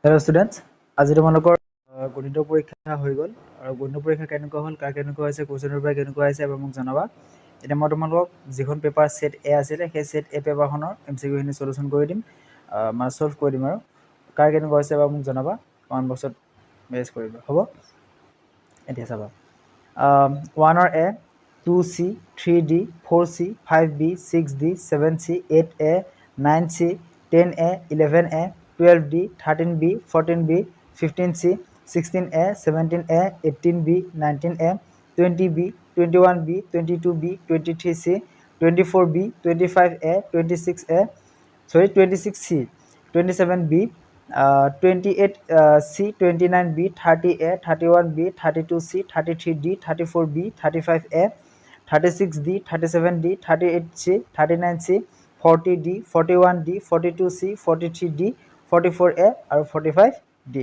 Hello students, আজি তোমালোকৰ গণিত পৰীক্ষা হৈ গ'ল আৰু গণিত পৰীক্ষা কেনেকুৱা হ'ল, কাৰ কেনেকুৱা হৈছে, কোৱেশ্যন পেপাৰ কেনেকুৱা হৈছে এবাৰ মোক জনাবা। এতিয়া মই তোমালোকক যিখন পেপাৰ সেট এ আছিলে সেই সেট এ পেপাৰখনৰ MCQ খিনি সলিউশন কৰি দিম, মানে সলভ কৰি দিম আৰু কাৰ কেনেকুৱা হৈছে এবাৰ মোক জনাবা, কমেন্ট বক্সত মেছেজ কৰিবা, হ'ব। এতিয়া চাবা 1 এ 2C 3D 4C 5B 6D 7C 8A 9C 10A 11A 12D 13B 14B 15C 16A 17A 18B 19A 20B 21B 22B 23C 24B 25A 26A 26C 27B 28C 29B 30A 31B 32C 33D 34B 35A 36D 37D 38C 39C 40D 41D 42C 43D 44A আৰু 45D